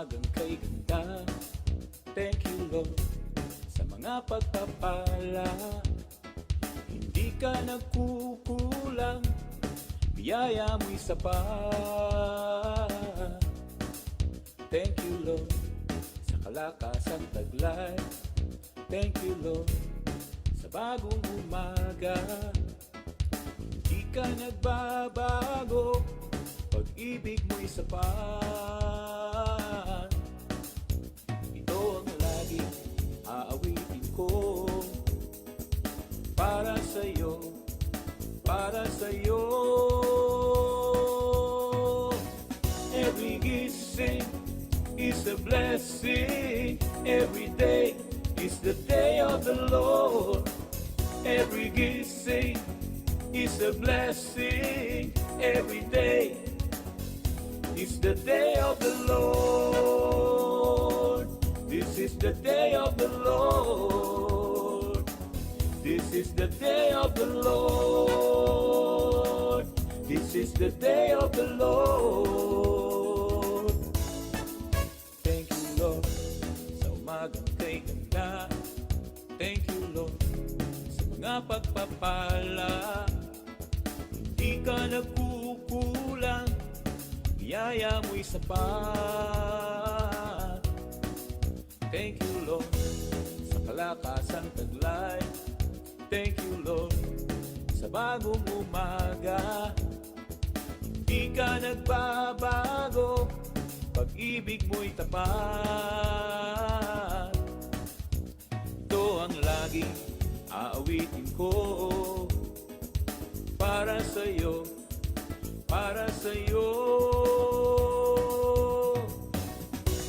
umagang kay ganda. Thank you Lord sa mga pagpapala. Hindi ka nagkukulang, biyaya mo'y sapat. Thank you Lord sa kalakasang taglay. Thank you Lord sa bagong umaga. Hindi ka nagbabago, pag-ibig mo'y sapat. Ito ang laging aawitin ko, para sa'yo, para sa'yo. Every gising is a blessing. Every day is the day of the Lord. Every gising is a blessing. Every day is the day of the Lord. This is the day of the Lord. This is the day of the Lord. This is the day of the Lord. Thank you Lord sa umagang kay ganda. Thank you Lord sa mga pagpapala. Hindi ka nagkukulang, biyaya mo'y sapat. Thank you Lord sa kalakasang taglay. Thank you Lord sa bagong umaga. Hindi ka nagbabago, pag-ibig mo'y tapat. Ito ang laging aawitin ko, para sa'yo, para sa'yo.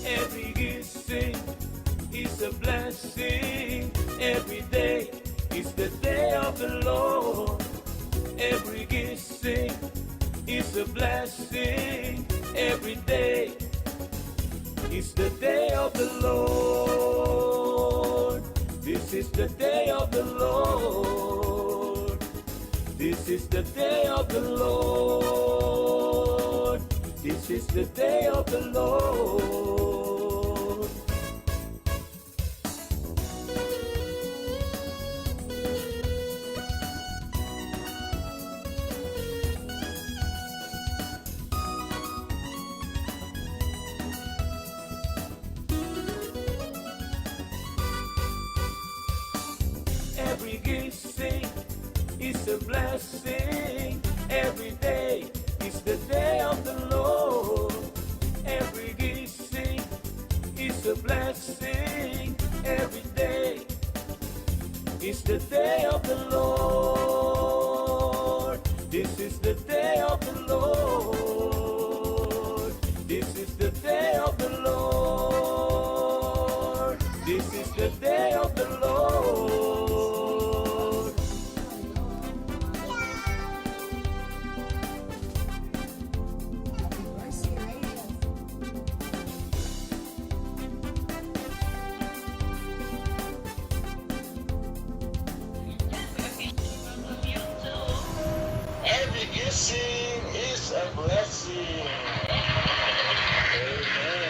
Every gising is a blessing. Every day is the day of the Lord. Every gising is a blessing. Every day is the day of the Lord. This is the day of the Lord. This is the day of the Lord. This is the day of the Lord. Every gising is a blessing. Every day is the day of the Lord. Every gising is a blessing. Every day is the day of the Lord. This is the day of the Lord. This is the day of the Lord. This is the day of the Lord. Every gising is a blessing. Amen.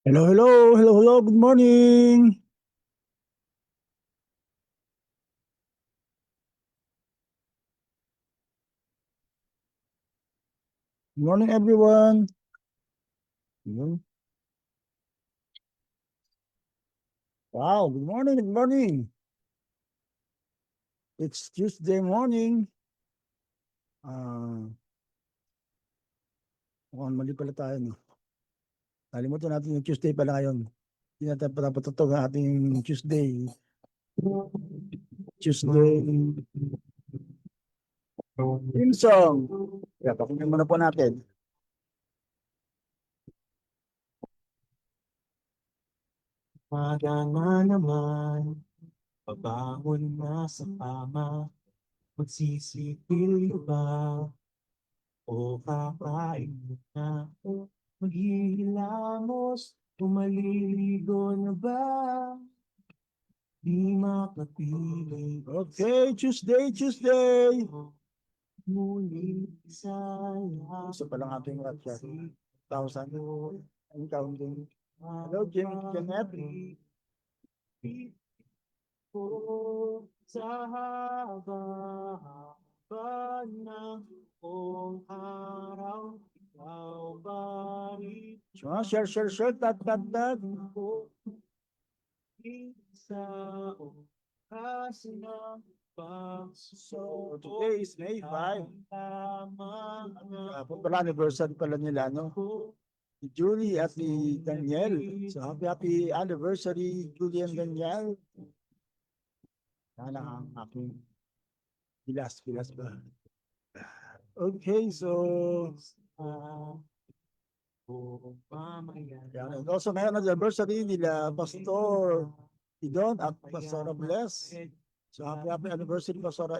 Hello, hello, hello, hello, good morning. Good morning, everyone. Yun. Wow, good morning, good morning. It's Tuesday morning. Mukhang mali pala tayo, no? Nalimutan natin yung Tuesday pala ngayon. Hindi natin pala patutog ang ating Tuesday. Theme song. Kaya pakinggan muna po natin. Umaga na naman, babangon na sa kama, magsisipil ba? O kakain na, maghihilamos, o maliligo na ba? Di makapiling. Okay, Tuesday. Muli Gusto pa lang ating ratchet. 1,000. Ang counting. Hello, Jim Janet. Sa haba ng buong araw, ikaw ba rin So, share, tat. sa oras ng So, today is May 5. lamang Pala anniversary pala nila, no? Ni Julie at ni Daniel. So, happy anniversary, Julie and Daniel. Yan ang aking bilas ba? Okay, so, yan. And also, ngayon anniversary nila Pastor Idon at Pastor Bless. So, happy anniversary, Pastor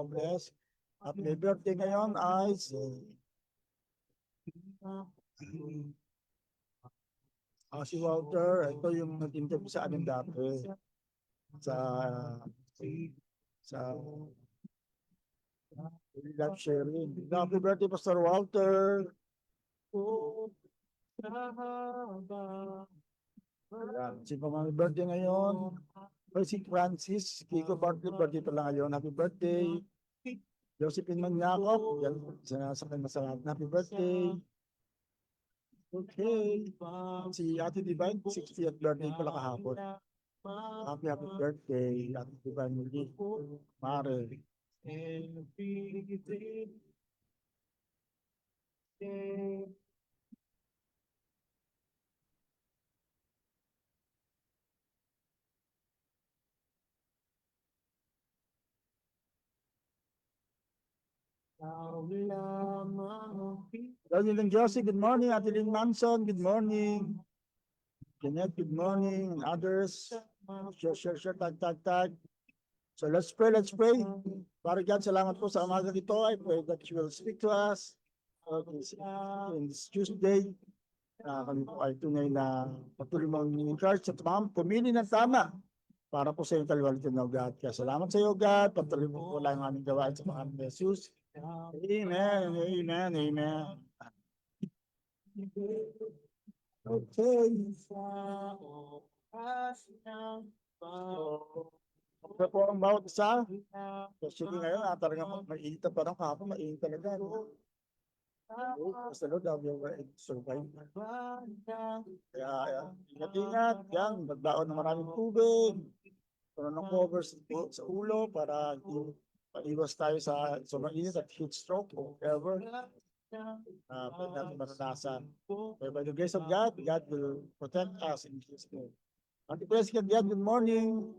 Bless. At may birthday ngayon ay si Walter. Ito yung nag-interview sa amin dati sa live sharing. Happy birthday, Pastor Walter. Ayan. Si Pamang birthday ngayon. Si Francis Kiko Bartley, birthday pala ngayon. Happy birthday. Josephine Magnakop, yan, sinasakay masarap. Happy birthday. Okay. Si Ate Divine, 60th birthday pala kahapon. Happy birthday, Ate Divine Muli. Mare. Daniel and Josie, good morning. Ate Lynn Manson, good morning. Jeanette, good morning. And others, share, tag. So let's pray. Father God, salamat po sa umaga dito. I pray that you will speak to us in this Tuesday. Kami po ay tunay na patuloy mong in-charge at pumili ng tama para po sa iyong kaliwalitan ng God. Kaya salamat sa iyo, God. Patuloy mo po lang ang aming gawain sa mga Jesus. Amen. Okay. Okay po ang bawat isa. Kasi ngayon, talagang mainit pa rin kahapon, mainit talaga. Basta Lord, we will survive. Kaya, ingat. Yan, magbaon ng maraming tubig. Puno ng covers sa ulo para paiwas tayo sa sobrang init at heat stroke or whatever. Pwede natin maranasan. But by the grace of God, God will protect us in His name. Auntie President, God, good morning.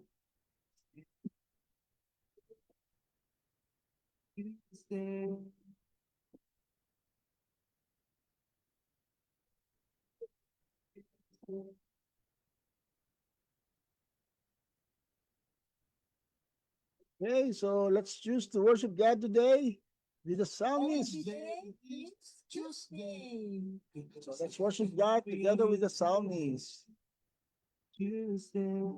Okay, so let's choose to worship God today with the psalmist. Today is Tuesday. So let's worship God together with the psalmist. Tuesday.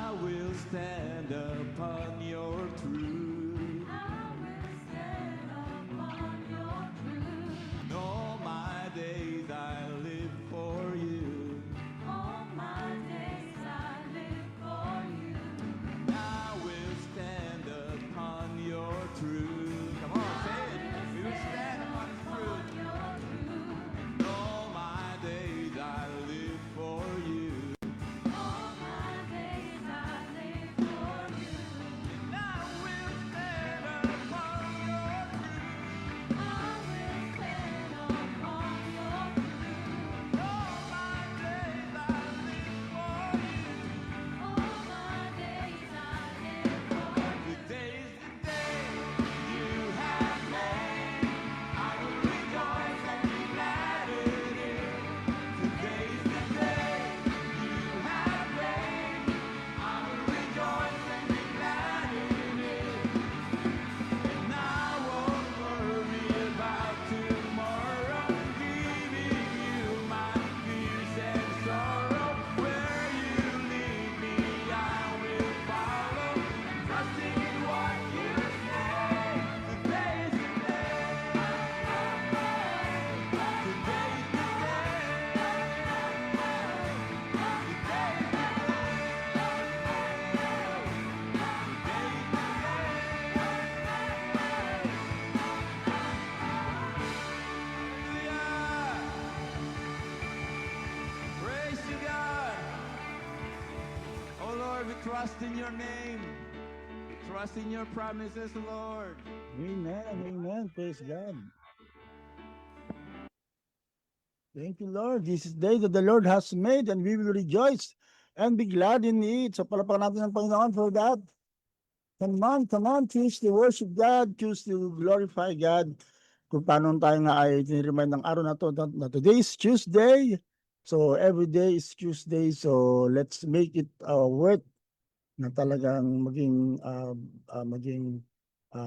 I will stand upon your truth. And all my days I live for you. And I will stand upon your truth. Come on, say it. We will stand upon his truth. And all my days I live for you. And I will stand upon your truth. All my days I live for you. Today is the day you have made. I will rejoice and be glad in it. Today is the day you have made. I will rejoice and be glad in it. And I won't worry about tomorrow, giving you my fears and sorrow. Where you lead me, I will follow, trusting in what you say. Today is the day. Today is the Praise you, God. Oh Lord, we trust in your name. We trust in your promises, Lord. Amen. Amen. Praise God. Thank you, Lord. This is the day that the Lord has made, and we will rejoice and be glad in it. So palapakan natin ang Panginoon for that. Come on, choose to worship God, choose to glorify God. Kung paano tayo nga ay tiniremind ng araw na to, na today is Tuesday. So every day is Tuesday. So let's make it worth na talagang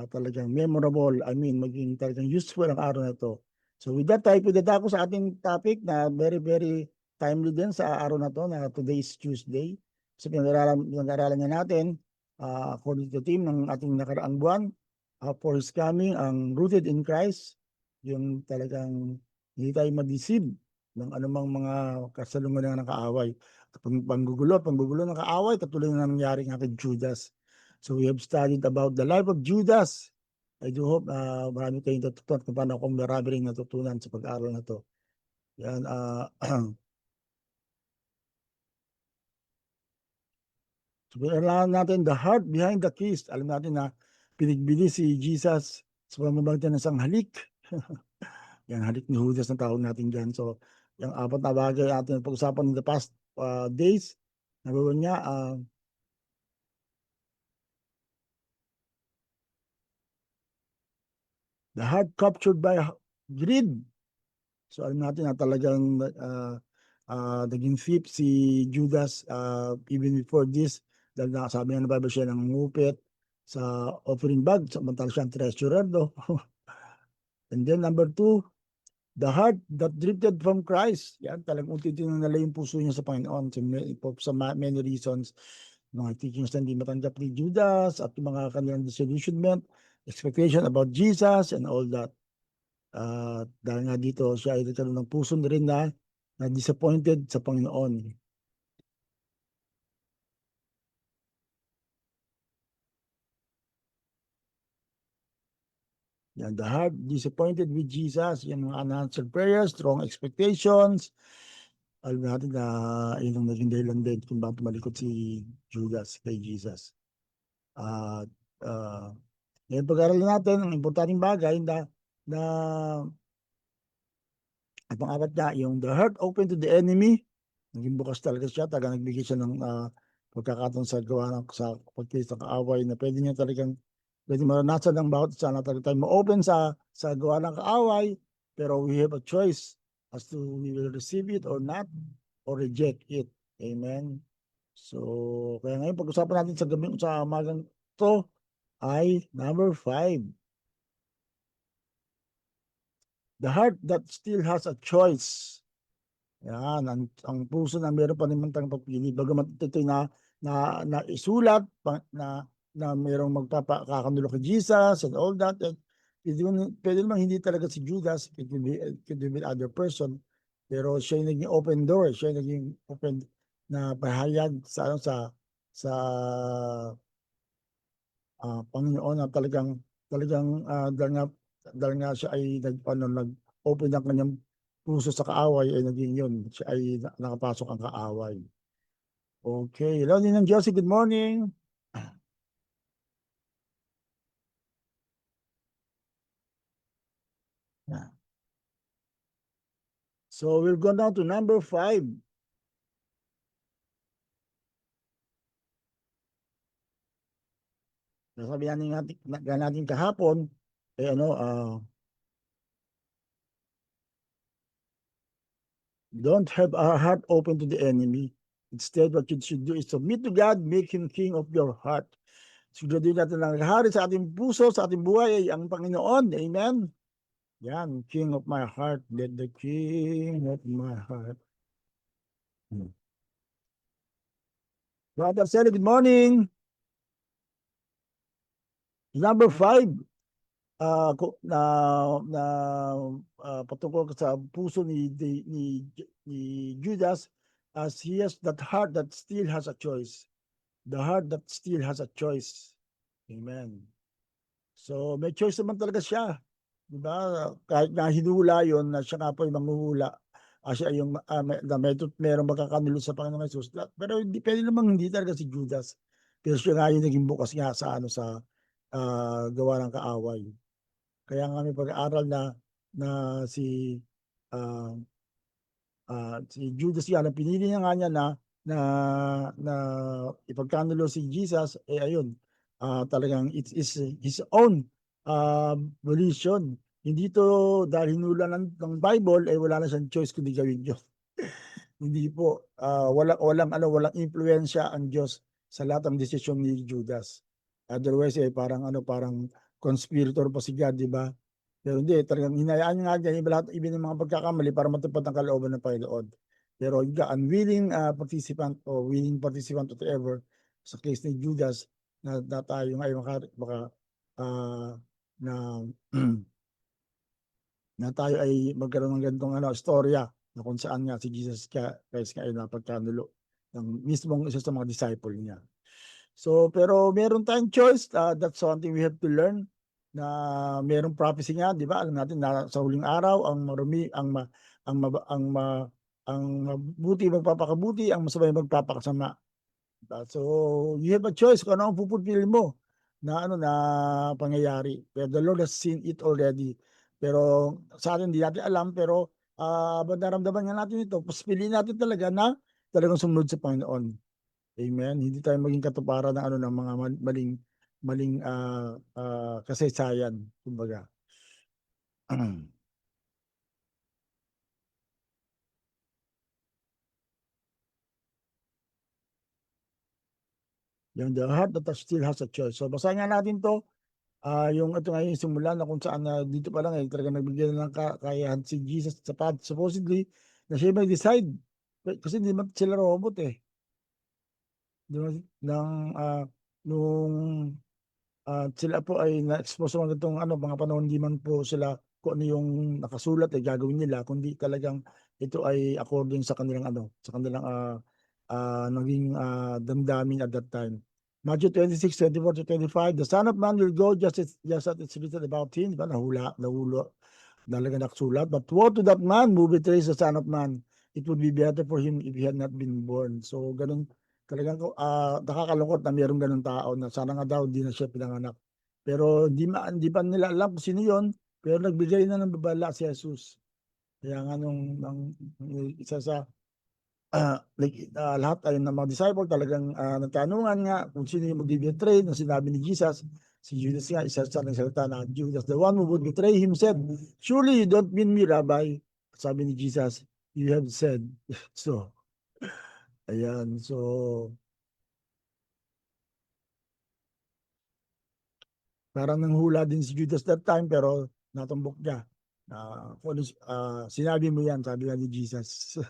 talagang memorable. I mean, maging talagang useful ang araw na to. So with that, tayo pwede ako sa ating topic na very, very timely din sa araw na to, na today is Tuesday. So pinag-aralan nga natin, according to the theme ng ating nakaraang buwan, for His coming, ang rooted in Christ, yung talagang hindi tayo ma-deceive ng anumang mga kasalungan ng kaaway. Panggugulo ng kaaway, katulad ng nangyari nga kay Judas. So we have studied about the life of Judas. I do hope marami kayong natutunan kung paano akong marami rin natutunan sa pag-aaral na to. Yan, so pinag-aralan natin the heart behind the kiss. Alam natin na pinigbili si Jesus sa pamamagitan ng isang halik. Yan, halik ni Judas na tawag natin dyan. So, yung apat na bagay natin pag-usapan in the past days. Number one nga, the heart captured by greed. So alam natin na talagang naging thief si Judas even before this. Dahil sabi nga na Bible siya ng ngupit sa offering bag, samantala siyang treasurer do. And then number two, the heart that drifted from Christ. Yan, talagang unti-unti na nala yung puso niya sa Panginoon sa many reasons. Mga teachings na hindi matanggap ni Judas at yung mga kanilang disillusionment, expectation about Jesus and all that. Dahil nga dito siya ay nagkaroon ng puso na rin na disappointed sa Panginoon. Yan, the heart disappointed with Jesus, yung mga unanswered prayers, strong expectations. Alam natin na yun ang naging dahilan din kung bakit tumalikod si Judas kay Jesus. Ngayon pag-aralan natin, ang importanteng bagay na at pang-apat na, yung the heart open to the enemy. Naging bukas talaga siya, talaga nagbigay siya ng pagkakataon sa gawa ng sa pagkilis ng kaaway na pwede niya talagang pwede maranasan ng bawat isa na talaga tayo ma-open sa gawa ng kaaway, pero we have a choice as to we will receive it or not, or reject it. Amen. So, kaya ngayon pag-usapan natin sa umagang to ay number 5. The heart that still has a choice. Yan, ang puso na meron pa naman tayong papili. Bagamat ito na na isulat na mayroong magpapakanulo kay Jesus and all that. And pwede naman hindi talaga si Judas, it could be other person, pero siya yung naging open door, siya yung naging open na pahayag sa Panginoon na talagang dahil nga siya ay nag-open ng kanyang puso sa kaaway ay naging yun, siya ay nakapasok ang kaaway. Okay, hello din ng Josie, good morning. So we'll go down to number 5. Nasabi natin kahapon, don't have our heart open to the enemy. Instead, what you should do is submit to God, make Him King of your heart. Siguraduhin natin na hari sa ating puso, sa ating buhay ay ang Panginoon. Amen? Yan, King of my heart. Let the King of my heart. Brother Sally, good morning. Number 5. Patungkol sa puso ni Judas, as he has that heart that still has a choice. The heart that still has a choice. Amen. So may choice naman talaga siya. Diba? Kahit na hinula yun, na siya nga po yung manghuhula, siya yung merong magkakanulo sa Panginoong Jesus. Pero hindi, pwede namang hindi talaga si Judas. Pero siya nga yung naging bukas nga sa gawa ng kaaway. Kaya nga may pag-aaral na si Judas yan, na pinili niya nga niya na ipagkanulo si Jesus, ayun, talagang it is his own volition. Hindi to dahil hinula ng Bible, wala na siyang choice kundi gawin yun. Hindi po, walang impluwensya ang Diyos sa lahat ng desisyon ni Judas. Otherwise, parang conspirator pa si God, di ba? Pero hindi, talagang hinayaan niya nga niya lahat ibig ng mga pagkakamali para matupad ang kalooban ng Panginoon. Pero unwilling participant o willing participant whatever sa case ni Judas na tayo ngayon na tayo ay magkaroon ng ganitong istorya na kung saan nga si Jesus Christ nga ay napagkanulo ng mismong isa sa mga disciple niya. So, pero meron tayong choice. That's something we have to learn, na merong prophecy nga, di ba? Alam natin na sa huling araw ang mabuti magpapakabuti, ang masama magpapakasama. So, you have a choice kung ano ang pupulpilin mo na pangyayari. Pero the Lord has seen it already. Pero sa atin, hindi natin alam, pero naramdaman nga natin ito. Piliin natin talaga na talagang sumunod sa Panginoon. Amen. Hindi tayo maging katuparan ng mga maling kasaysayan, kumbaga. Yung the heart that still has a choice. So basahin nga natin to. Yung ito nga yung simula na kung saan dito pa lang talaga nagbigay na ng kakayahan si Jesus sa supposedly na siya mag-decide. Kasi hindi man sila robot eh. Nung sila po ay na-expose sa mga panahon, hindi man po sila kung ano yung nakasulat ay gagawin nila, kundi talagang ito ay according sa kanilang naging damdamin at that time. Matthew 26:24-25, the Son of Man will go just as it's written about him. Diba? Nahulo, talaga nakasulat. But woe to that man who betrays the Son of Man. It would be better for him if he had not been born. So, ganun, talagang nakakalungkot na mayroong ganun tao na sana nga daw hindi na siya pinanganak. Pero hindi pa nila alam kung sino yun, pero nagbigay na ng babala si Jesus. Kaya nga nung isa sa lahat ay ng mga disciple talagang nagtanungan nga kung sino yung mag-betray na sinabi ni Jesus. Si Judas nga, isa sa nagsalita na Judas, the one who would betray him, said, surely you don't mean me, Rabbi. Sabi ni Jesus, you have said. So, ayan. So, parang nanghula din si Judas that time, pero natumbok niya. Sinabi mo yan, sabi nga ni Jesus.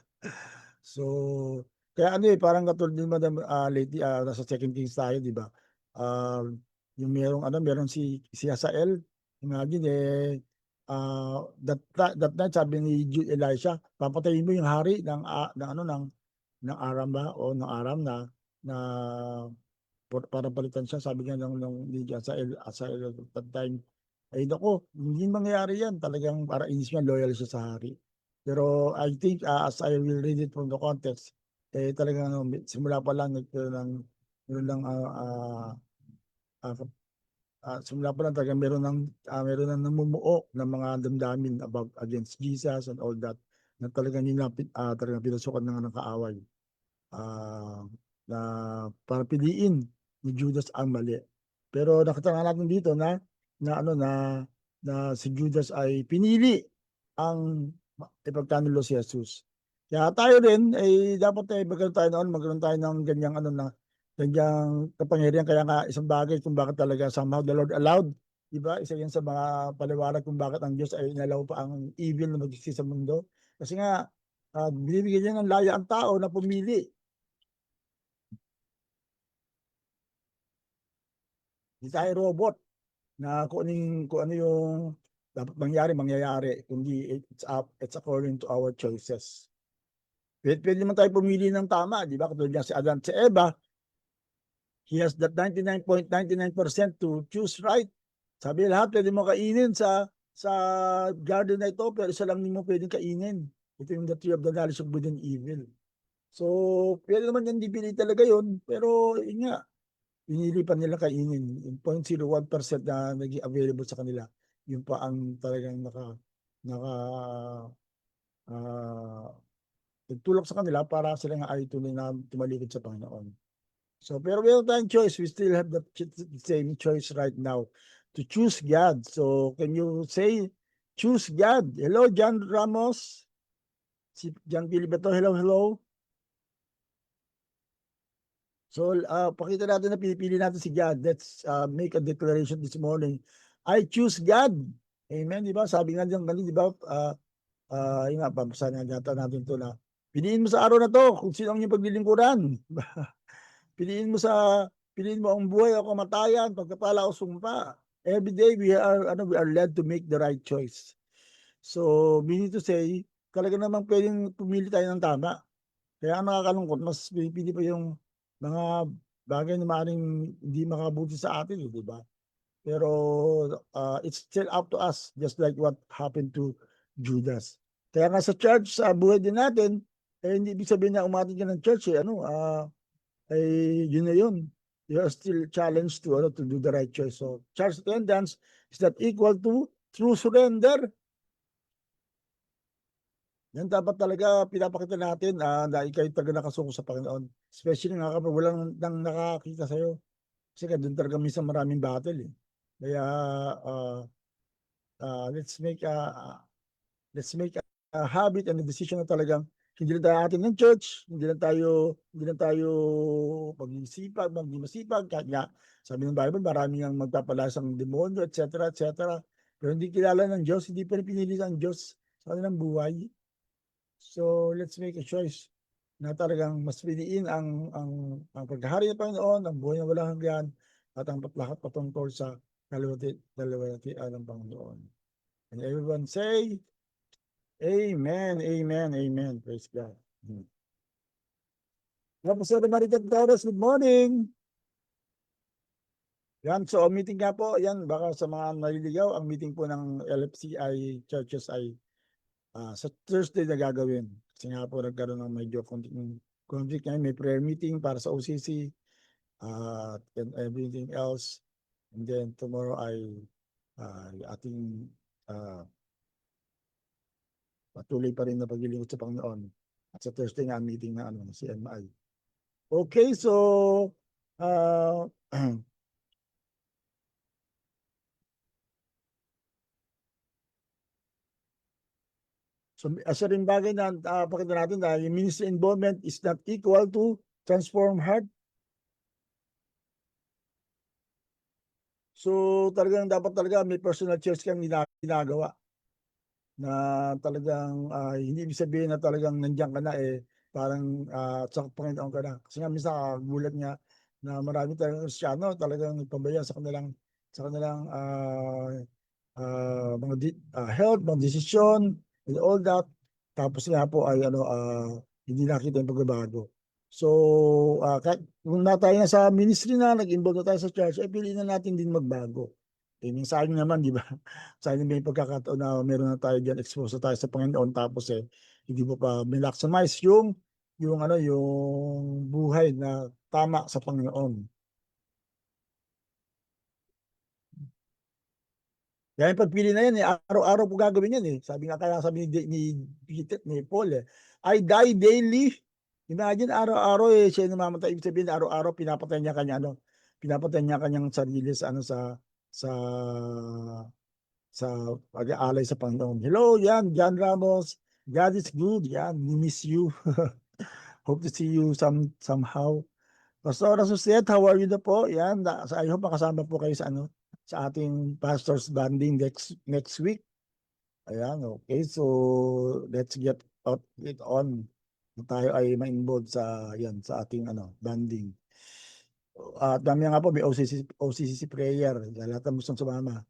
So, Kaya ano, parang katulad din Madam, lately, nasa Second Kings tayo, 'di ba? Yung meron si Hazael, imagine, that night sabi ni Elisha, papatayin mo yung hari ng Aram ba o ng Aram na para palitan siya, sabi nga ni Hazael at that time. Ay naku, hindi mangyayari yan, talagang para inis niya, loyal siya sa hari. Pero I think, as I will read it from the context, talagang ano, simula pa lang meron ng ah, simula pa lang talaga meron ng namumuo ng mga damdamin against Jesus and all that, na talagang talagang pinasukan ng kaaway, ah, na para piliin ni Judas ang mali. Pero nakita nga natin dito na ano na si Judas ay pinili ang ipagtanggol si Jesus. Kaya tayo rin ay dapat magkaroon tayo ng ganyang ganyang kapangyarihan. Kaya nga isang bagay kung bakit talaga somehow the Lord allowed, di ba? Isa yan sa mga paliwanag kung bakit ang Diyos ay inalaw pa ang evil na mag-exist sa mundo. Kasi nga binibigyan niya ng laya ang tao na pumili. Hindi tayo robot na kung ano yung dapat mangyayari, kundi it's according to our choices. Pwede naman tayo pumili ng tama, di ba? Katulad niya si Adam at si Eva, he has that 99.99% to choose right. Sabi lahat, pwede mo kainin sa garden na ito, pero isa lang mo pwedeng kainin. Ito yung the tree of the knowledge of good and evil. So, pwede naman yan, dipili talaga yun, pero yun nga, pinili pa nila kainin. Yung 0.01% na naging available sa kanila, yun pa ang talagang nagtulak sa kanila para sila nga ay tuloy na tumalikod sa Panginoon. So, pero meron tayong choice. We still have the same choice right now to choose God. So, can you say, choose God? Hello, John Ramos. Si John Filiberto, hello. So, pakita natin na pinipili natin si God. Let's make a declaration this morning. I choose God. Amen, di ba? Sabi nga diyan kanina, di ba? Yun nga, papasahan nga natin ito na piliin mo sa araw na to kung sino ang iyong paglilingkuran. Piliin mo ang buhay o kamatayan, pagkapala o sumpa. Every day we are led to make the right choice. So, meaning to say, talaga namang pwedeng pumili tayo ng tama. Kaya ang nakakalungkot, mas pinipili pa yung mga bagay na maaaring hindi makabuti sa atin, di ba? Pero it's still up to us, just like what happened to Judas. Kaya nga sa church, sa buhay din natin, hindi ibig sabihin na umatin ka ng church, yun na yun. You are still challenged to do the right choice. So, church attendance is not equal to true surrender. Yan dapat talaga pinapakita natin na ikaw ay talaga nakasuko sa Panginoon. Especially nga kapag walang nang nakakita sa'yo. Kasi doon talaga minsan maraming battle eh. Kaya let's make a habit and a decision na talagang hindi lang tayo atin ng church, hindi lang tayo maging masipag, kahit nga sabi ng Bible, maraming ang magpapalasang demonyo, etc. Pero hindi kilala ng Diyos, hindi pa rin pinili ng Diyos sa kanilang buhay. So, let's make a choice na talagang mas piliin ang paghahari ng Panginoon, ang buhay na walang hanggan, at ang lahat patungkol sa kalawatian ng Panginoon. And everyone say, Amen, amen, amen. Praise God. Professor Maritet Torres, good morning. Yan, so meeting nga po, yan, baka sa mga naliligaw, ang meeting po ng LFC ay churches ay sa Thursday na gagawin. Kasi nga po nagkaroon ng medyo conflict ngayon. May prayer meeting para sa OCC and everything else. And then tomorrow ay ating patuloy pa rin na paglilingkod sa Panginoon. At sa Thursday nga meeting na CNI. Okay, so so as rin bagay na pakita natin na yung ministry involvement is not equal to transform heart. So talagang dapat talaga may personal choice kang ginagawa na talagang hindi ibig sabihin na talagang nandiyan ka na parang sa Panginoon ka na. Kasi nga minsan gulat nga na marami tayong Kristiyano talagang nagpabaya sa kanilang health, mga desisyon, and all that. Tapos nga po ay hindi nakita yung pagbabago. So, kahit kung na tayo na sa ministry na, nag-involve na tayo sa church, ay piliin na natin din magbago. Sayang naman, di ba? Sayang may pagkakataon na meron na tayo dyan, expose na tayo sa Panginoon, tapos hindi mo pa maximize yung buhay na tama sa Panginoon. Kaya yung pagpili na yan, araw-araw po gagawin yan eh. Sabi ni Paul I die daily. Imagine araw-araw siya namamatay. Ibig sabihin araw-araw pinapatay niya kanyang sarili sa pag-aalay sa Panginoon. Hello, yan, John Ramos. God is good. Yan, we miss you. Hope to see you somehow. Pastor Associate, how are you na po? Yan, I hope makasama po kayo sa ating pastors banding next week. Ayan, okay. So, let's get it on. Tayo ay ma-involved sa ating banding. At dami nga po, may OCCC prayer. Lahat ng gustong sumama.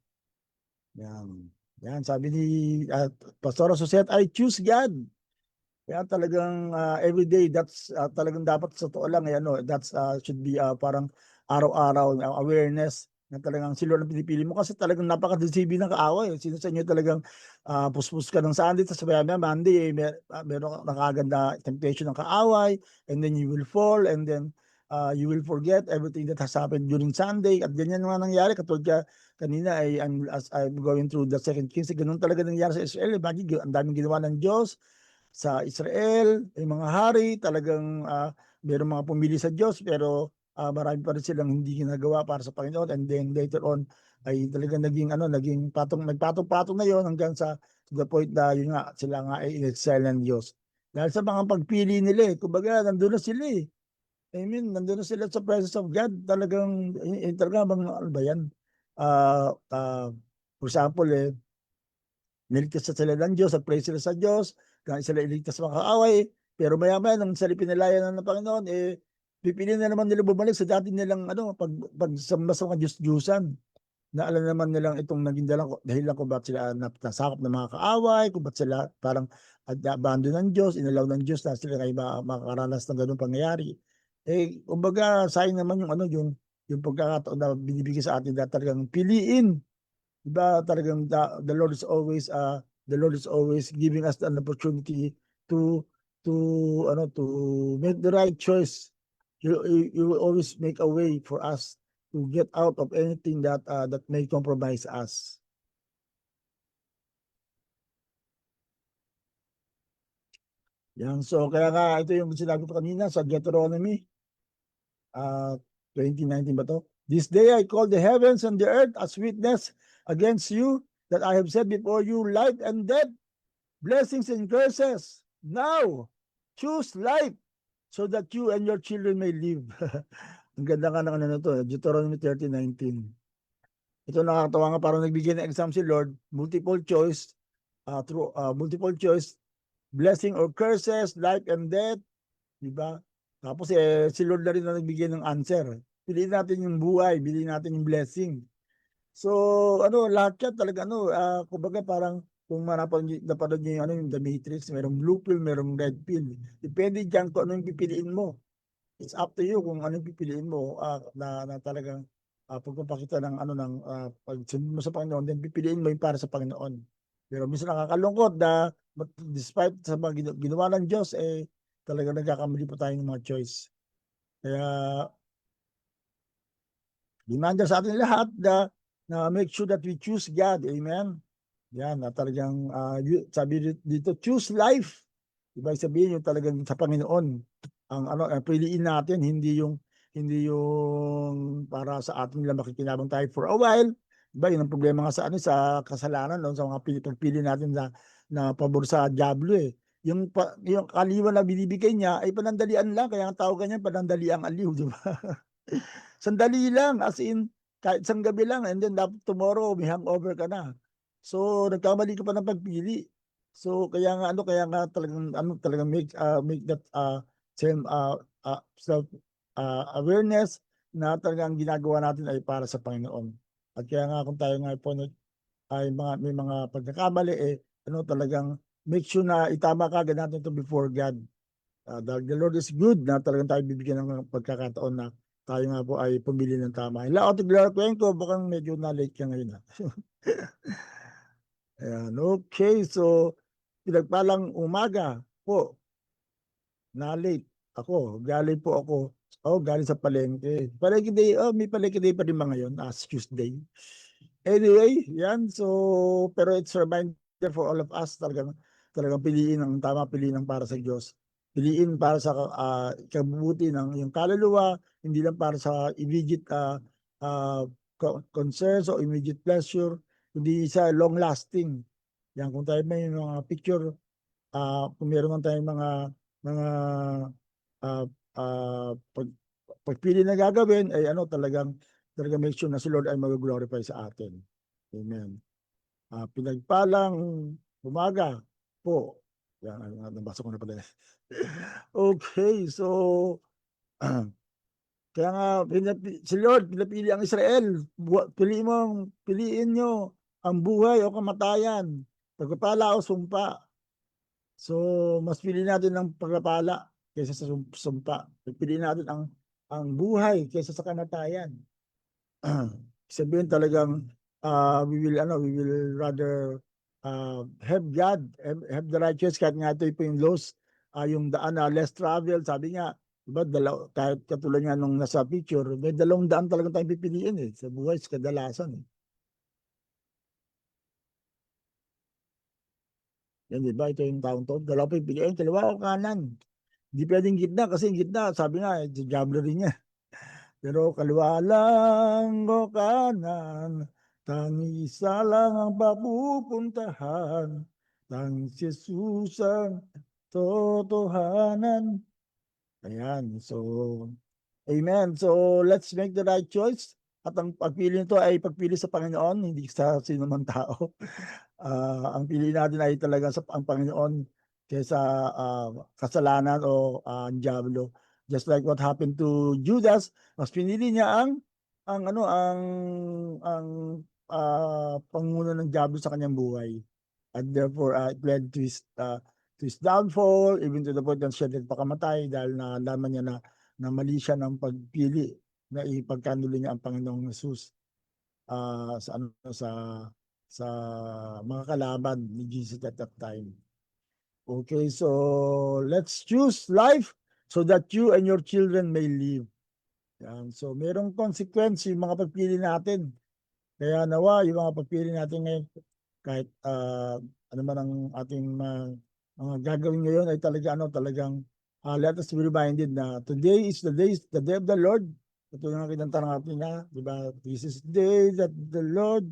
Yan. Yan, sabi ni Pastor Associate, I choose God. Kaya talagang everyday, that's talagang dapat sa totoo lang, that's should be parang araw-araw awareness na talagang si Lord ang pinipili mo kasi talagang napaka-deceiving ng kaaway. Sino sa inyo talagang puspus ka ng Sunday, tapos sabi Monday, meron nakaganda temptation ng kaaway, and then you will fall, and then you will forget everything that has happened during Sunday. At ganyan nga nangyari, katulad kanina as I'm going through the second Kings, ganun talaga nangyari sa Israel. Ang daming ginawa ng Diyos sa Israel, yung mga hari, talagang mayroong mga pumili sa Diyos, pero marami pa rin silang hindi ginagawa para sa Panginoon. And then later on, ay talagang naging nagpatong-patong na yon hanggang to the point na yun nga, sila nga ay in-exile ng Diyos. Dahil sa mga pagpili nila kumbaga, nandun na sila Amen, nandun na sila sa presence of God. Talagang ano ba yan? For example, niligtas sa sila ng Diyos at praise sila sa Diyos, kahit sila iligtas sa mga kaaway, pero maya-maya nang sila pinalayan ng Panginoon, pipili na naman nila bumalik sa dati nilang pagsamba sa mga Diyos-Diyusan, na alam naman nilang itong naging dahilan kung bakit sila nasakop ng mga kaaway, kung bakit sila parang abandon ng Diyos, inalaw ng Diyos na sila kayo makakaranas ng ganung pangyayari. Kumbaga, sayang naman yung pagkakataon na binibigay sa atin na talagang piliin. Diba talagang the Lord is always giving us an opportunity to make the right choice. You will always make a way for us to get out of anything that may compromise us. Yan, so kaya nga ito yung sinabi ko kanina sa Deuteronomy 2019 ba to? This day I call the heavens and the earth as witness against you that I have set before you life and death, blessings and curses. Now, choose life so that you and your children may live. Ang ganda nga ng Deuteronomy 30:19. Ito nakakatawa nga, parang nagbigay ng exam si Lord, multiple choice, blessing or curses, life and death, diba? Tapos si Lord na rin na nagbigay ng answer. Piliin natin yung buhay, piliin natin yung blessing. So, lahat yan talaga, kumbaga parang kung napanood niyo yung The Matrix, merong blue pill, merong red pill. Depende dyan kung ano yung pipiliin mo. It's up to you kung ano yung pipiliin mo na talagang pagpapakita ng pagsunod mo sa Panginoon, then pipiliin mo yung para sa Panginoon. Pero minsan nakakalungkot na despite sa mga ginawa ng Diyos, talagang nagkakamali pa tayo ng mga choice. Kaya demanda sa atin lahat na make sure that we choose God. Amen. Yan, talagang sabi dito, choose life. Ibig sabihin yung talagang sa Panginoon. Ang piliin natin, hindi yung para sa atin lang makikinabang tayo for a while. Diba, yun ang problema nga sa kasalanan, sa mga pagpili natin na pabor sa diablo Yung kaliwan na binibigay niya ay panandalian lang, kaya ang tawag niya panandaliang aliw, di ba? Sandali lang, as in, kahit isang gabi lang, and then tomorrow may hangover ka na. So, nagkamali ka pa ng pagpili. So kaya nga talagang make that same self awareness na talagang ginagawa natin ay para sa Panginoon. At kaya nga kung tayo nga po ay may mga pagkakamali talagang make sure na itama kaagad natin ito before God. The Lord is good na talagang tayo bibigyan ng pagkakataon na tayo nga po ay pumili ng tama. Ila o tiglaruin ko, baka medyo na-late ka ngayon. Ayan, okay. So, pinagpalang umaga po, na-late ako. Galing po ako. Galing sa palengke. Palengke day, may palengke day pa rin ba ngayon? As Tuesday. Anyway, yan. So, pero it's a reminder for all of us talagang piliin ang tama, piliin ang para sa Diyos. Piliin para sa ikabubuti ng yung kaluluwa, hindi lang para sa immediate concerns o immediate pleasure, kundi sa long lasting. Yan, kung tayo may mga picture, kung meron man tayong mga uh, pagpili na gagawin ay talagang make sure na si Lord ay mag-glorify sa atin. Amen. Pinagpalang umaga po. Yan, nabasa ko na pala. Okay, so kaya nga si Lord pinapili ang Israel. Piliin nyo ang buhay o kamatayan, pagpapala o sumpa. So mas pili natin ang pagpapala kaysa sa sumpa. Piliin natin ang buhay kaysa sa kamatayan. Sabihin talagang we will rather have God, have the righteous, kahit nga ito po yung lost, yung daan na less travel, sabi nga, diba, kahit katulad nga nung nasa picture, may 200 talagang tayong pipiliin sa buhay, sa kadalasan. Yan, diba, ito yung taong to, dalawa pipiliin, kaliwa o kanan. Hindi pwedeng gitna, kasi yung gitna, sabi nga, jugglery niya. Pero kaliwa lang o kanan, tanging isa lang ang papupuntahan, tanging si Jesus ang totohanan. Ayan, so, amen. So, let's make the right choice. At ang pagpili nito ay pagpili sa Panginoon, hindi sa sino man tao. Ang pili natin ay talaga ang Panginoon kaysa kasalanan o ang diablo. Just like what happened to Judas, mas pinili niya ang panguno ng diablo sa kanyang buhay. And therefore, it led to his downfall, even to the point that siya nagpakamatay dahil nalaman niya na mali siya ng pagpili na ipagkanulo niya ang Panginoong Jesus sa mga kalaban ni Jesus at that time. Okay, so let's choose life so that you and your children may live. Yan. So merong consequence yung mga pagpili natin. Kaya nawa yung mga pagpili natin ngayon, kahit ano man ang ating mga gagawin ngayon ay talagang let us be reminded na today is the day of the Lord. Ito yung kinanta natin na, di ba? This is the day that the Lord,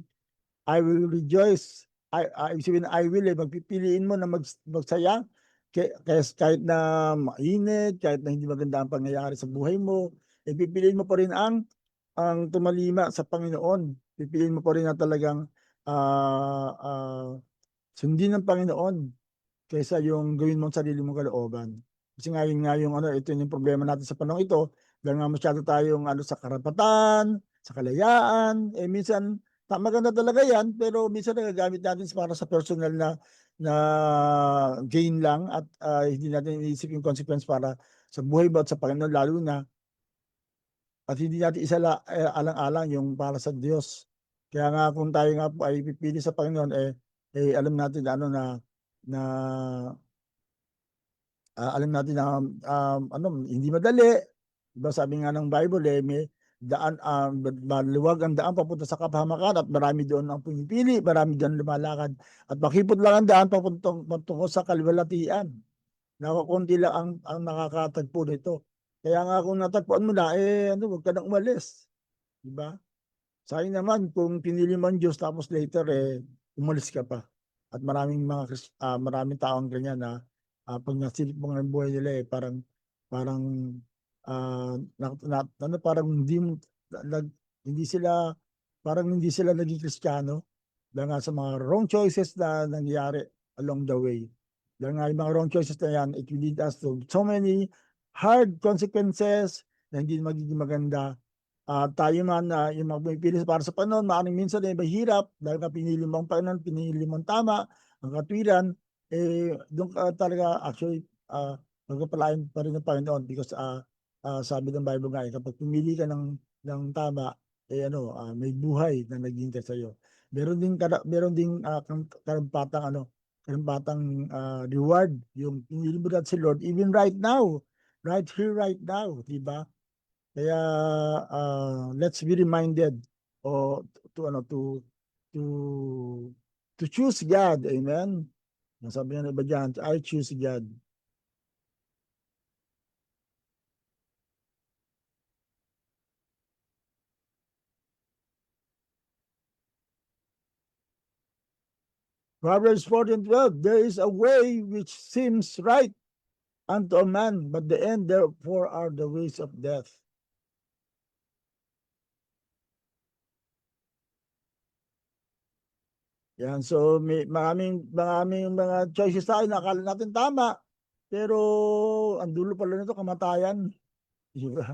I will rejoice. I will, magpipiliin mo na magsaya kahit na mainit, kahit na hindi maganda ang pangyayari sa buhay mo, pipiliin mo pa rin ang tumalima sa Panginoon. Pipiliin mo pa rin na talagang sundin ng Panginoon kaysa yung gawin mong sarili mong kalooban. Kasi ito yung problema natin sa panahon ito, dahil nga masyado tayong sa karapatan, sa kalayaan, minsan maganda talaga yan, pero minsan nagagamit natin para sa personal na gain lang at hindi natin iniisip yung consequence para sa buhay mo at sa Panginoon, lalo na at hindi natin alang-alang yung para sa Diyos. Kaya nga kung tayo nga po ay pipili sa Panginoon, alam natin alam natin na hindi madali. Diba, sabi nga ng Bible, may daan, maluwag ang daan papunta sa kapahamakan at marami doon ang pumipili, marami doon lumalakad. At makipot lang ang daan patungo sa kaliwalatian. Nakakunti lang ang nakakatagpo nito. Kaya nga kung natagpuan mo na, huwag ka nang umalis. Diba? Sayang naman kung pinili mo ang Diyos tapos later, umalis ka pa. At maraming taong ganyan na pag nasilip mo ng buhay nila, parang hindi sila naging Kristiyano dahil nga sa mga wrong choices na nangyayari along the way. Dahil nga yung mga wrong choices na yan, it will lead us to so many hard consequences na hindi magiging maganda. Tayo man yung mga pumipili para sa Panginoon, maaaring minsan ay mahirap dahil ka pinili mo ang Panginoon, pinili mo ang tama, ang katwiran, doon ka talaga actually magpapalain pa rin ng Panginoon because sabi ng Bible nga, kapag pumili ka ng tama, may buhay na naghihintay sa iyo. Meron ding karampatang reward yung pinili mo si Lord even right now, right here, right now, di ba? Kaya let's be reminded o to to choose God. Amen. Sabi nga ng iba dyan, I choose God. Proverbs 14:12, there is a way which seems right unto a man, but the end therefore are the ways of death. Yan, so maraming mga choices tayo na akala natin tama, pero ang dulo pala nito kamatayan. Di ba?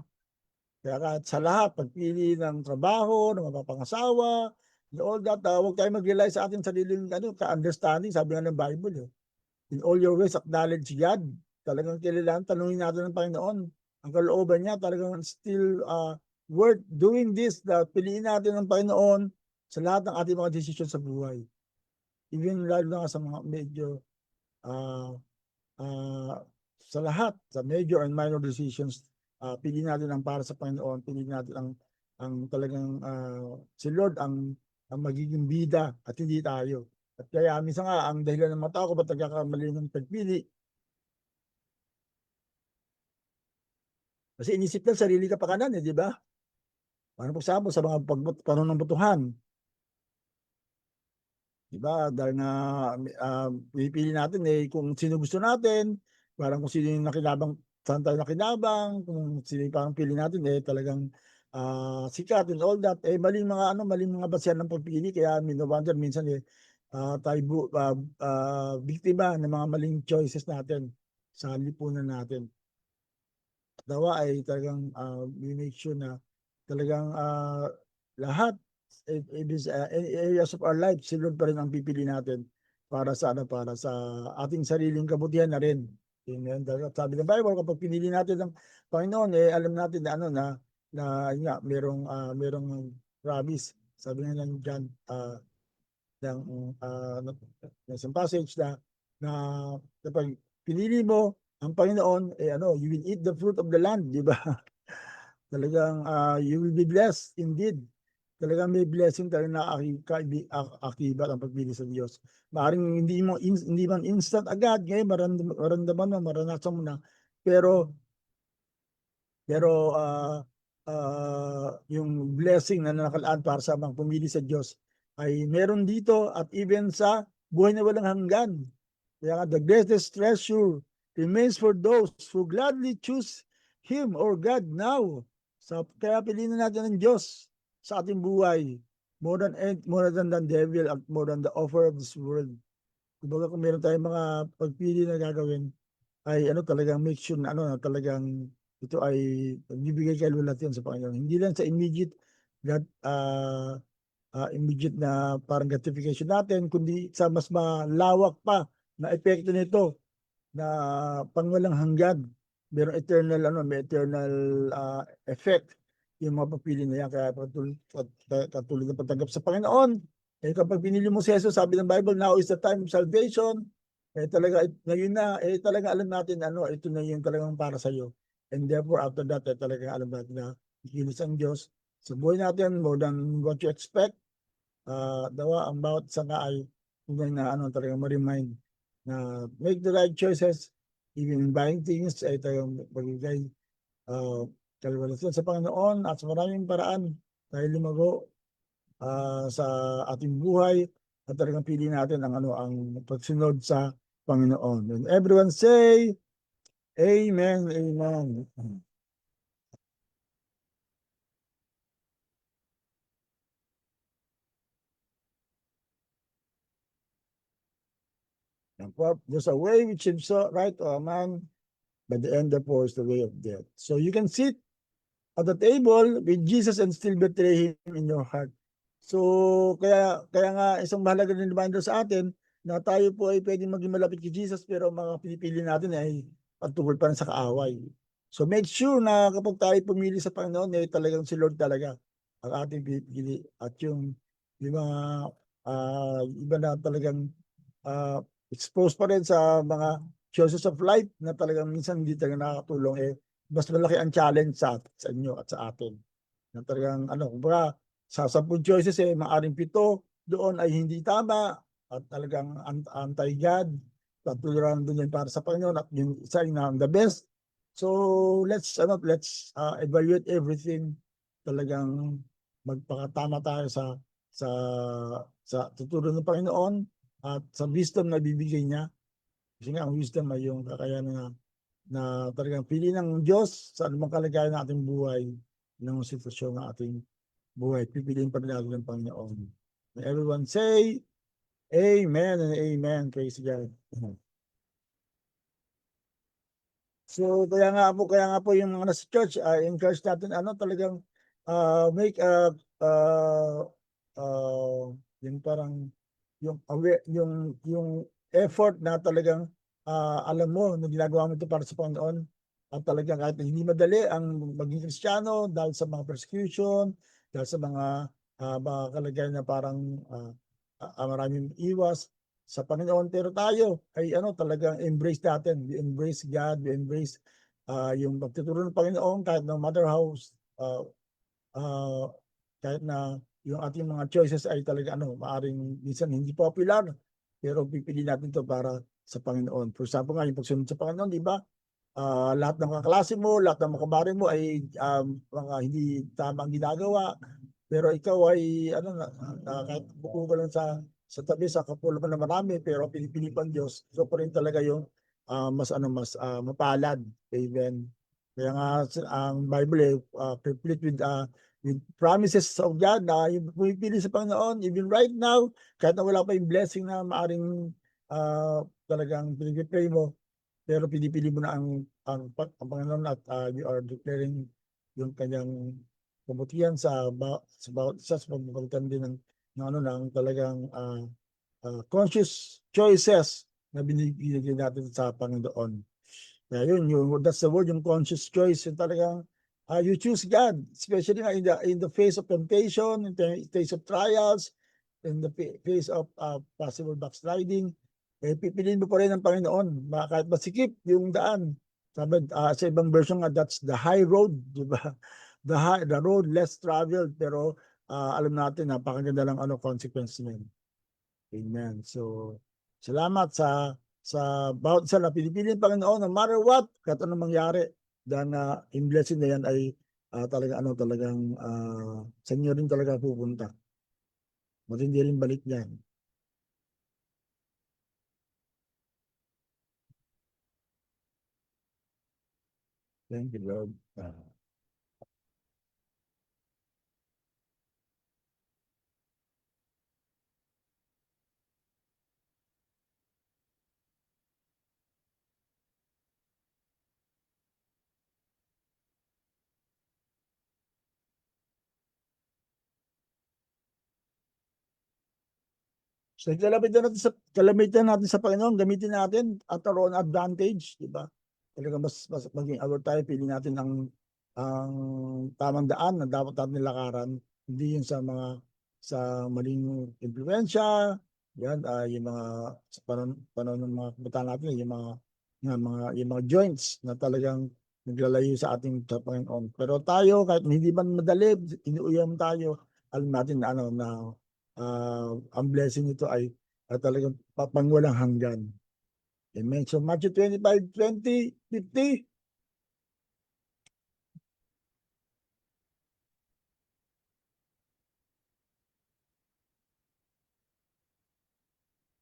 Kaya kahit sa lahat, pagpili ng trabaho, ng mapapangasawa, and all that, huwag tayo mag-rely sa ating sariling ka-understanding, sabi nga ng Bible. In all your ways, acknowledge God. Talagang kailangan, tanungin natin ng Panginoon. Ang kalooban niya, talagang still worth doing this, piliin natin ng Panginoon sa lahat ng ating mga desisyon sa buhay. Even lalo na sa mga medyo sa lahat, sa major and minor decisions, piliin natin ang para sa Panginoon, piliin natin ang talagang si Lord ang magiging bida at hindi tayo. At kaya minsan nga, ang dahilan ng mga tao kung ba't nagkakamali ng pagpili, kasi inisip lang sarili kapakanan, di ba? Paano po sa mga panahon ng botohan, di ba? Dahil nga pipili natin kung sino gusto natin, parang kung sino yung nakinabang, saan tayo nakinabang, kung sino yung parang pili natin talagang sikat and all that, maling mga basehan ng pagpili, kaya no wonder minsan tayo biktima ng mga maling choices natin sa lipunan natin. Dawa ay talagang make sure na talagang lahat areas of our life, si Lord pa rin ang pipili natin para sa ating sariling kabutihan na rin. Amen. Sabi ng Bible, kapag pinili natin ang Panginoon, alam natin na yun nga, merong promise. Sabi nga ng John, ng isang passage na kapag pinili mo ang Panginoon, you will eat the fruit of the land, di ba? Talagang you will be blessed indeed. Talagang may blessing talaga na akibat ang pagpili sa Diyos. Maaring hindi man instant agad, ngayon maramdaman mo, maranasan mo na, pero yung blessing na nakalaan para sa mga pumili sa Diyos ay meron dito at even sa buhay na walang hanggan. Kaya the greatest treasure remains for those who gladly choose Him or God now. Kaya piliin natin ang Diyos sa ating buhay more than the devil at more than the offer of this world. Kumbaga kung meron tayong mga pagpili na gagawin, ay talagang make sure na talagang ito ay pagbibigay kay Lord natin sa Panginoon. Hindi lang sa immediate na parang gratification natin, kundi sa mas malawak pa na epekto nito na pangwalang hanggan. May eternal effect yung mga papili na yan. Kaya katulad ng pagtanggap sa Panginoon, kapag pinili mo si Jesus, sabi ng Bible, now is the time of salvation. Talaga, ngayon na, talaga alam natin, ito na yung talagang para sa iyo. And therefore, after that, talaga alam natin na ikinis ang Diyos sa buhay natin more than what you expect. Dawa, ang bawat sanga ay talagang ma-remind na make the right choices, even in buying things, ay talagang magbigay kalwalhatian sa Panginoon at sa maraming paraan tayo lumago sa ating buhay at talagang pili natin ang pagsunod sa Panginoon. And everyone say, Amen, Amen. For there's a way which seems so right to a man, but the end therefore is the way of death. So you can sit at the table with Jesus and still betray him in your heart. So kaya nga isang mahalaga na reminder sa atin na tayo po ay pwedeng maging malapit kay Jesus pero mga pinipili natin ay patungkol pa rin sa kaaway. So make sure na kapag tayo pumili sa Panginoon, eh talagang si Lord talaga ang ating pinipili at yung mga iba na talagang exposed pa rin sa mga choices of life na talagang minsan hindi talaga nakakatulong, eh mas malaki ang challenge sa inyo at sa atin. Na talagang kumbaga sa 10 choices maaring 7 doon ay hindi tama at talagang anti-God. Tatuluran doon yan para sa Panginoon at yung isa na the best. So let's evaluate everything. Talagang magpakatama tayo sa tuturo ng Panginoon at sa wisdom na bibigay niya. Kasi nga ang wisdom ay yung kakayanan na talagang pili ng Diyos sa anumang kalagayan ng ating buhay, ng sitwasyon ng ating buhay. Pipiliin pa rin natin ng Panginoon. And everyone say, Amen and Amen. Praise God. So kaya nga po yung mga nasa church, encourage natin talagang make yung parang yung aware, yung effort na talagang alam mo na ginagawa mo ito para sa Panginoon at talagang kahit hindi madali ang maging Kristiyano dahil sa mga persecution, dahil sa mga kalagayan na parang maraming iwas sa Panginoon, pero tayo ay talagang embrace natin. We embrace God, we embrace yung pagtuturo ng Panginoon kahit no matter how kahit na yung ating mga choices ay talaga maaring minsan hindi popular, pero pipili natin to para sa Panginoon. For example nga, yung pagsunod sa Panginoon, di ba? Lahat ng kaklase mo, lahat ng mga kabare mo ay mga hindi tamang ginagawa, pero ikaw ay kahit buko ka lang sa tabi sa kapulutan na marami, pero pinipili pa ang Diyos. So pa rin talaga yung mas mapalad. Amen. Kaya nga ang Bible complete with promises of God na yung pumipili sa Panginoon, even right now, kahit na wala pa yung blessing na maaring talagang pinipray mo, pero pinipili mo na ang Panginoon at you are declaring yung kanyang kabutihan sa bawat isa sa pagmamagitan din ng talagang conscious choices na binibigyan natin sa Panginoon. Kaya that's the word, yung conscious choice, yung talagang you choose God, especially in the face of temptation, in the face of trials, in the face of possible backsliding, pipiliin mo pa rin ang Panginoon, kahit masikip yung daan. Sabi, sa ibang version nga, that's the high road, di ba? The road less traveled, pero alam natin, napakaganda lang consequence niyan. Amen. So, salamat sa bawat isa na pinipili ng Panginoon, no matter what, kahit anong mangyari, dahil in blessing na yan ay talagang sa inyo rin talaga pupunta. Matindi rin balik niyan. Thank you, Lord. So kalamitan natin sa Panginoon, gamitin natin at our own advantage, di ba? Talaga mas maging aware tayo, pili natin ang tamang daan na dapat natin nilakaran, hindi yung sa maling impluwensya, yan, yung mga sa panahon ng mga kabataan natin, yung mga joints na talagang naglalayo sa ating sa Panginoon. Pero tayo, kahit hindi man madali, inuuyam tayo, alam natin na ang blessing nito ay talagang pangwalang hanggan. Amen. So Matthew 25:20, 50.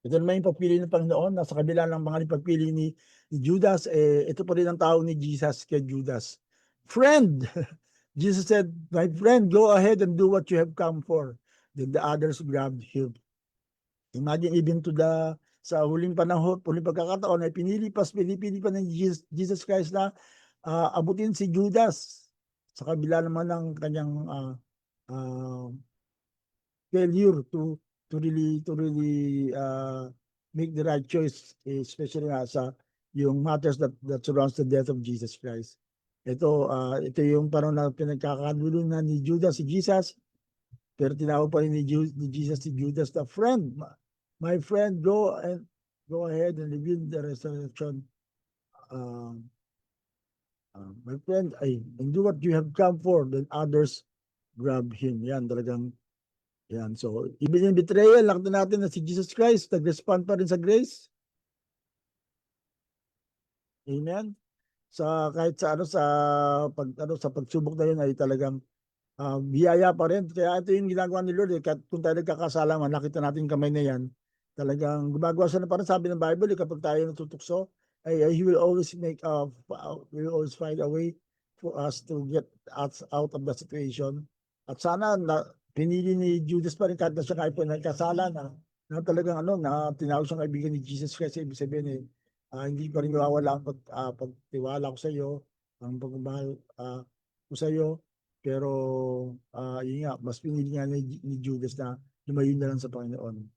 Ito naman yung pagpili ng Panginoon. Nasa kabila ng mga pagpili ni Judas, ito pa rin ang tawag ni Jesus kay Judas. Friend! Jesus said, my friend, go ahead and do what you have come for. Then the others grabbed him. Imagine even to the sa huling panahon, huling pagkakataon ay pinili pa ng Jesus Christ na abutin si Judas sa kabila naman ng kanyang uh, failure to really make the right choice, especially nga sa yung matters that surrounds the death of Jesus Christ. Ito yung parang na pinagkakagulo na ni Judas si Jesus, pero tinawag pa rin ni Jesus si Judas the friend. My friend, go ahead and reveal the resurrection. My friend, and do what you have come for, then others grab him. Yan, talagang, yan. So, even in betrayal, nakita natin na si Jesus Christ, nag-respond pa rin sa grace. Amen. Kahit sa pagsubok na yun ay talagang biyaya pa rin. Kaya ito yung ginagawa ni Lord. Kung tayo nagkakasala, nakita natin kamay na yan. Talagang gumagawa siya na parang sabi ng Bible, kapag tayo natutukso, He will always find a way for us to get out of the situation. At sana pinili ni Judas pa rin kahit na siya kahit po nagkasala na talagang na tinawag siyang kaibigan ni Jesus Christ. Ibig sabihin hindi pa rin mawawala ang pagtiwala ko sa iyo, ang pagmamahal ko sa iyo. Pero yun nga, mas pinili nga ni Judas na lumayo na lang sa Panginoon.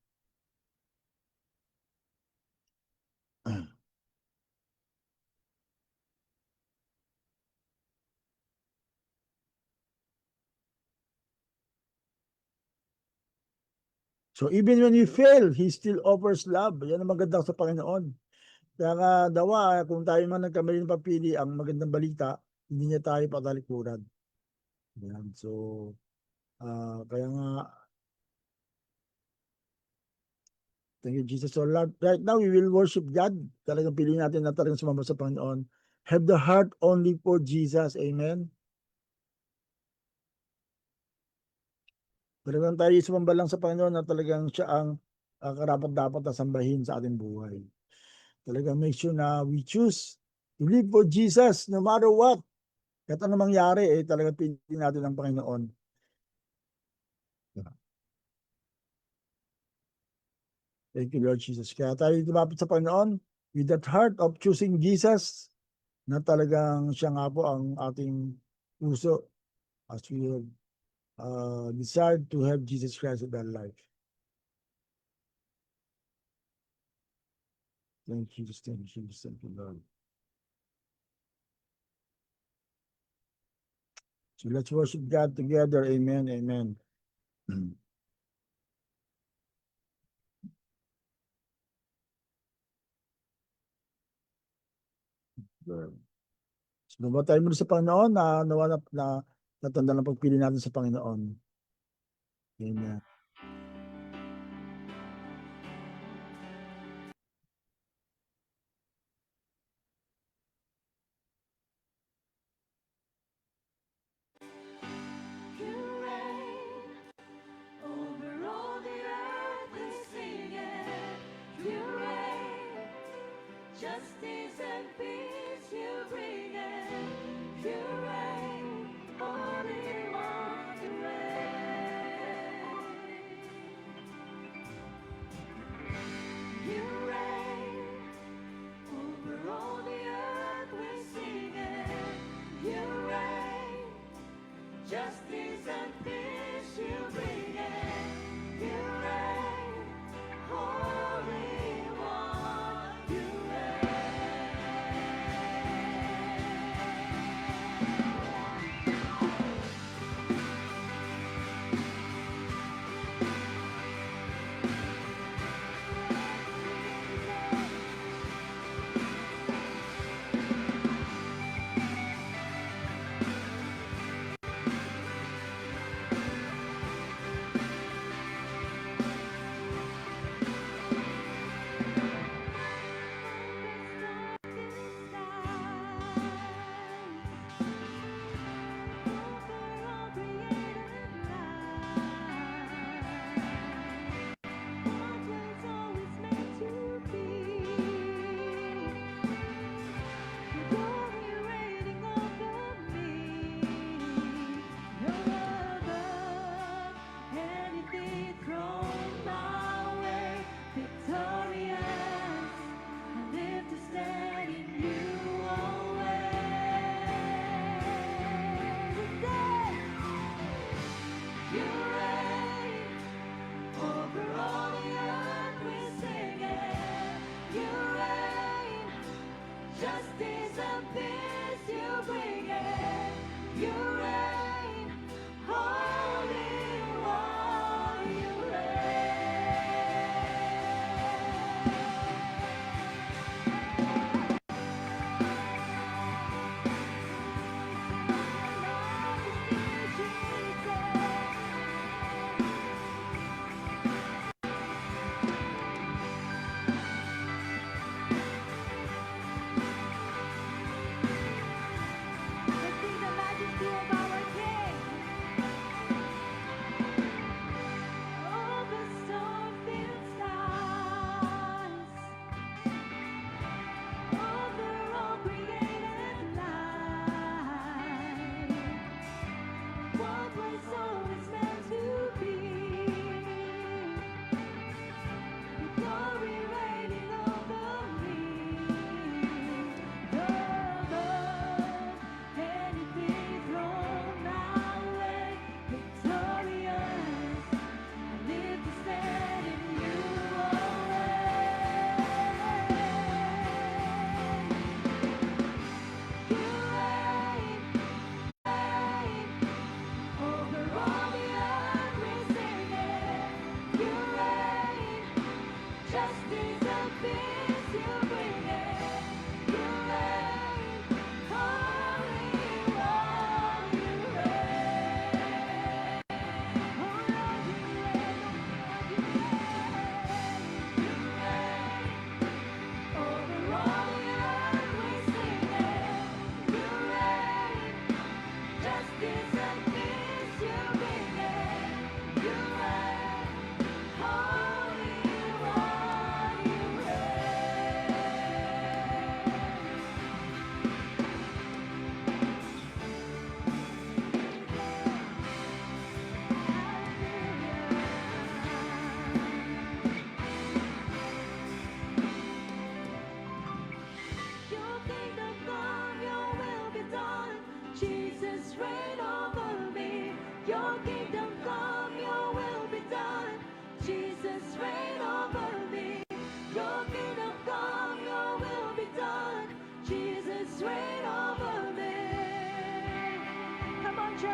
So even when we fail, He still offers love. Yan ang maganda sa Panginoon. Kaya nga dawa, kung tayo man nagkamali ng papili, ang magandang balita, hindi niya tayo patalikuran. Yan. So, kaya nga, thank you, Jesus. So, right now, we will worship God. Talagang piliin natin na talagang sumama sa Panginoon. Have the heart only for Jesus. Amen. Talagang tayo sumamba lang sa Panginoon na talagang siya ang karapat-dapat na sambahin sa ating buhay. Talagang make sure na we choose to live for Jesus no matter what. Kahit ano mangyari, talagang piliin natin ang Panginoon. Thank you, Lord Jesus. Kaya tayo lumapit sa Panginoon with that heart of choosing Jesus na talagang siya nga po ang ating puso as we decide to have Jesus Christ in our life. Thank you, thank you, thank you, Lord. So let's worship God together. Amen, amen. So nawa tayo muna sa Panginoon na natanda ng pagpili natin sa Panginoon. Amen. You reign over all the earth, we sing it. You reign, justice and peace you bring it. You reign, Holy One to reign. You reign over all the earth, we sing it. You reign, justice and peace you bring it. You reign, Holy One, you victorious.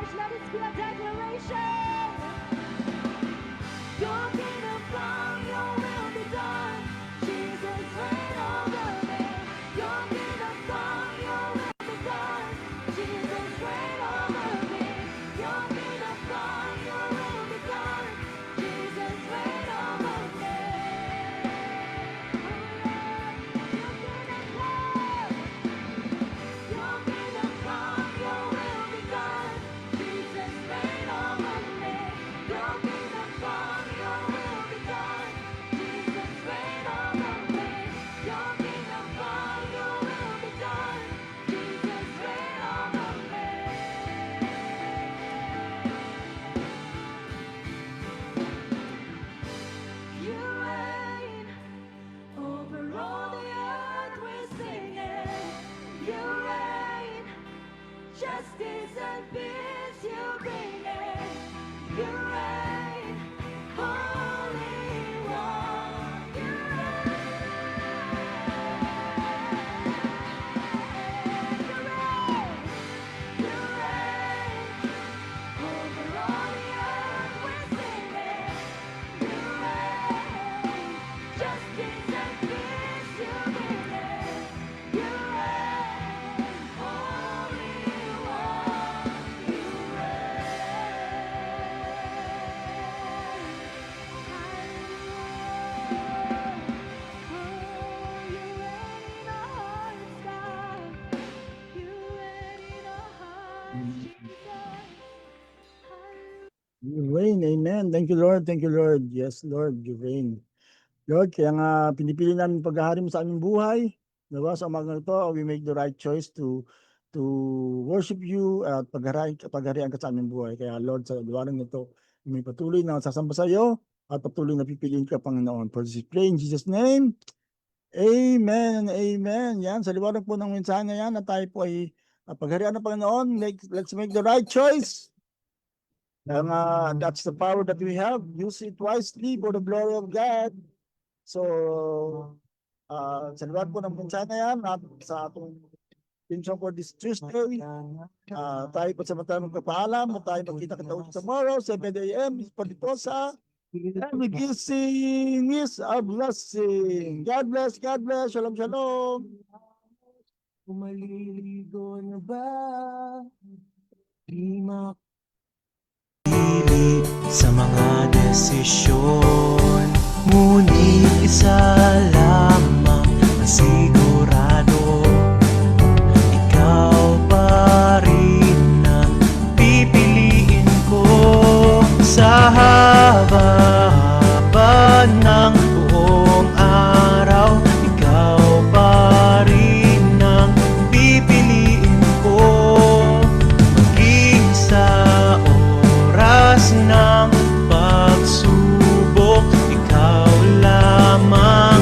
church, let it be a declaration. Your kingdom come, your will be done. Jesus reign over me. Your kingdom come, your will be done. Jesus reign over me. Your kingdom come, your will be done. Jesus reign over me. Your kingdom come. Your kingdom come, your will be done. Jesus reign over me. Your kingdom come, your will be done. Jesus reign over me. Your kingdom come, your will be done. Jesus reign over me. You reign over all the earth, we're singing. You reign. Justice and peace you bring it. You reign, Holy One. You reign. You reign. Over all the earth we're singing. You reign. Justice and peace you bring it. You reign, Holy One. You You reign, amen. Thank you, Lord. Thank you, Lord. Yes, Lord, you reign. Lord, kaya nga pinipili namin paghahari mo sa aming buhay. Diba? Sa umagang ito, we make the right choice to worship you at pagharian ka sa aming buhay. Kaya Lord, sa liwanag nito, may patuloy na sasamba sa iyo at patuloy na pipiliin ka, Panginoon. For this we pray in Jesus' name. Amen and amen. Yan, sa liwanag po ng mensahe na yan, na tayo po ay pagharian ng Panginoon. Let's make the right choice. That's the power that we have. Use it wisely for the glory of God. So, sa liwanag po ng mensahe na yan at sa atong pinsan for this Tuesday, tayo po sa matang magpapaalam at tayo magkita-kita ulit tomorrow, 7 a.m. Paliposa. Every kissing is a blessing. God bless, God bless. Shalom, shalom. Maliligo na ba? Di pili sa mga desisyon. Ngunit isa lamang ang sigurado, ikaw pa rin ang pipiliin ko. Sa haba-haba ng buong araw, ikaw pa rin ang pipiliin ko. Maging sa oras ng pagsubok, ikaw lamang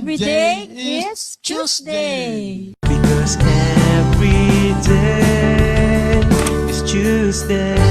Every day is Tuesday. Because every day is Tuesday.